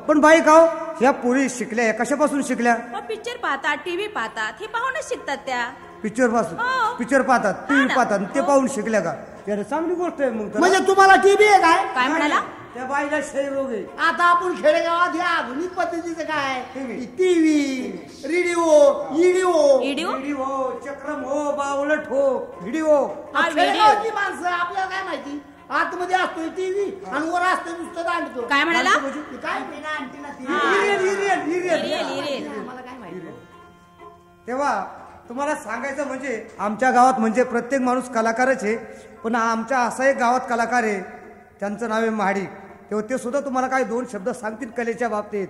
पण बाई काव ह्या पोरी शिकल्या कशापासून शिकल्या? पिक्चर पाहतात, टीव्ही पाहतात, हे पाहूनच शिकतात त्या. पिक्चर पासून? पिक्चर पाहतात, टीव्ही पाहतात, ते पाहून शिकल्या का? चांगली गोष्ट आहे मग. म्हणजे तुम्हाला टीव्ही आहे काय? काय म्हणाला? त्या बाईला क्षयरोग आहे. आता आपण खेडेगावात या आधुनिक पद्धतीचं काय? टीव्ही, रेडिओ, व्हिडिओ, चक्रम हो, बावलट हो, व्हिडिओ. खेडेगावातली माणसं आपल्याला काय माहिती? आतमध्ये असतोय टीव्ही आणि वर असतोय नुसतं दांडतो. काय म्हणाला? काय मला काय माहिती. तेव्हा तुम्हाला सांगायचं म्हणजे आमच्या गावात म्हणजे प्रत्येक माणूस कलाकारच आहे, पण आमच्या असा एक गावात कलाकार आहे त्यांचं नाव आहे महाडिक. तेव्हा ते सुद्धा तुम्हाला काही 2 शब्द सांगतील कलेच्या बाबतीत,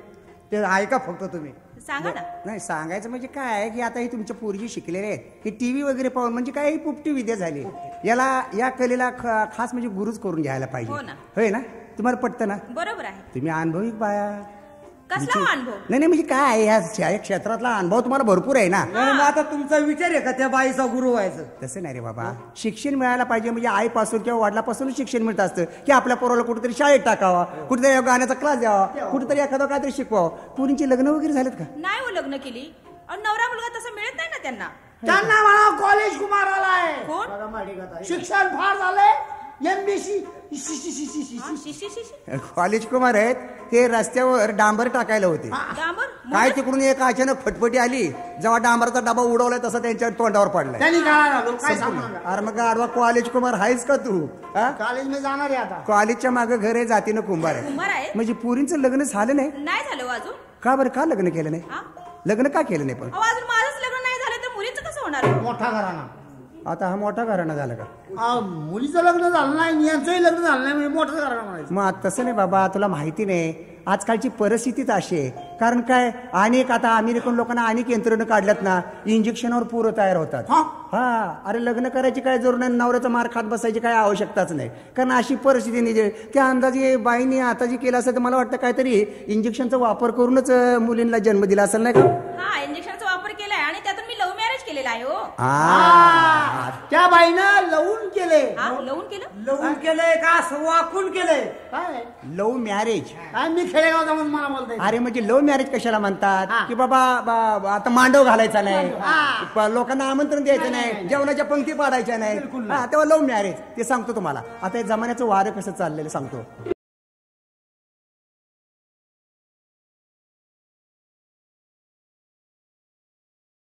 ते ऐका फक्त तुम्ही. सांगा ना. नाही सांगायचं म्हणजे काय आहे की आता ही तुमच्या पोरगी शिकलेले आहेत, हे टीव्ही वगैरे पाहून म्हणजे काय पोपटी विद्या झाली. या कलेला खास म्हणजे गुरुच करून घ्यायला पाहिजे. होय ना? तुम्हाला पटतं ना? बरोबर आहे. तुम्ही अनुभविक बाया. कसला अनुभव? नाही म्हणजे काय आहे या क्षेत्रातला अनुभव तुम्हाला भरपूर आहे ना. आता तुमचा विचार आहे का त्या बाईचा गुरु व्हायचं? तसं नाही रे बाबा, शिक्षण मिळायला पाहिजे. म्हणजे आईपासून किंवा वडिलापासून शिक्षण मिळत असतं की आपल्या पोराला कुठेतरी शाळेत टाकावा, कुठेतरी गाण्याचा क्लास द्यावा, कुठेतरी एखादं काहीतरी शिकवावं. पुरींची लग्न वगैरे झालेत का? नाही हो, लग्न केली. नवरा मुलगा तसं मिळत नाही ना त्यांना. त्यांना म्हणा कॉलेज कुमार आलाय. कोण? शिक्षण फार झालंय. MBC कॉलेज कुमार आहेत ते. रस्त्यावर डांबर टाकायला होते. काय तिकडून एक अचानक फटफटी आली, जेव्हा डांबरचा डबा उडवलाय तसा त्यांच्या तोंडावर पडलाय. अरे मग आडवा कॉलेज कुमार आहेस का तू? कॉलेज मध्ये जाणार आहे आता. कॉलेजच्या मागे घर आहे, जातीनं कुंभार आहे. म्हणजे पुरींचं लग्न झालं नाही? नाही झालं अजून. का बरं? का लग्न केलं नाही? लग्न का केलं नाही? पण अजून माझंच लग्न नाही झालं तर मुलीचं कसं होणार? मोठा घराणा. आता हा मोठा घराणा झाला का? मुलीचं लग्न झालं नाही, यांचंही लग्न झालं नाही, म्हणजे मोठं घराणा म्हणायचं. मग तसं नाही बाबा, तुला माहिती नाही आजकालची परिस्थितीच अशी आहे. कारण काय, अनेक आता अमेरिकन लोकांना अनेक यंत्रणं काढल्यात ना, इंजेक्शनवर पोरं तयार होतात. हा, अरे लग्न करायची काय जोर नाही, नवऱ्याचा मार खात बसायची काय आवश्यकताच नाही. कारण अशी परिस्थिती नाही. त्या अंदाजे बाईने आता जे केलं असेल तर मला वाटतं काहीतरी इंजेक्शनचा वापर करूनच मुलींना जन्म दिला असेल नाही का? हा, इंजेक्शनचा वापर केलाय आणि त्यातून मी लव्ह मॅरेज केलेला आहे. हो, त्या बाईनं लवून केले. लवून केलंय का वाकून केलंय? काय लव्ह मॅरेज? मी खेडेगाव जाऊन मला बोलतोय. अरे म्हणजे लव्ह मॅरेज कशाला म्हणतात की बाबा आता मांडव घालायचा नाही, लोकांना आमंत्रण द्यायचं नाही, जेवणाच्या पंक्ती पाडायच्या नाही, तेव्हा लव्ह मॅरेज. ते सांगतो तुम्हाला. आता या जमान्याचं वारं कसं चाललेलं सांगतो.